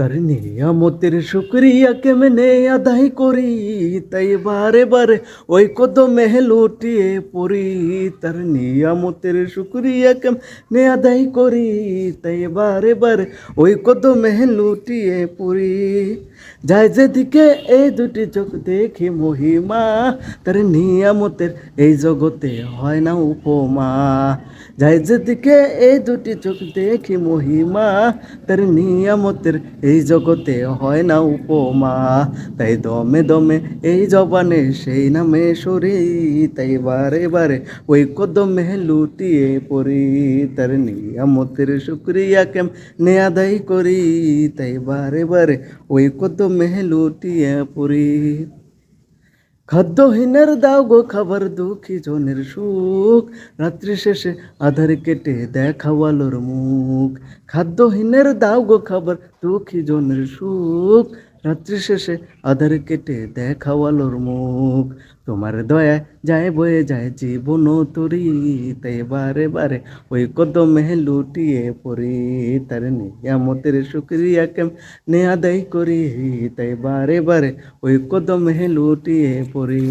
তার নিয়ামতের শুকরিয়া কেমনে আদায় করি, তাই বারে বারে ওই কদমে লুটিয়ে পড়ি। তার নিয়ামতের শুকরিয়া কেমনে আদায় করি, তাই বারে বারে ওই কদমে লুটিয়ে পড়ি। যায় যেদিকে এই দুটি চোখ দেখি মহিমা, তার নিয়ামতের এই জগতে হয় না উপমা। যায় যেদিকে এই দুটি চোখ দেখি মহিমা, তার নিয়ামতের এই জগতে হয় না উপমা। তাই দমে দমে এই জবানে সেই নামে সরি, তাই বারে বারে ওই কদমে লুটিয়ে পড়ি। তার নিয়ামতের শুকরিয়া কেমনে আদায় করি, তাই বারে বারে ওই কদমে লুটিয়ে পড়ি। খাদ্যহীনের দাও গো খাবার, দুঃখী জনের সুখ, রাত্রি শেষে আধার কেটে দেখাও আলোর মুখ। খাদ্যহীনের দাও গো খাবার, দুঃখী জনের সুখ, রাত্রি শেষে আধার কেটে দেখাও আলোর মুখ। তোমার দয়া যায় বয়ে যায় জীবন তরি, তাই বারে বারে ওই কদমে লুটিয়ে পড়ি। তার নিয়ামতের শুকরিয়া কেমনে আদায় করি, তাই বারে বারে ওই কদমে লুটিয়ে পড়ি।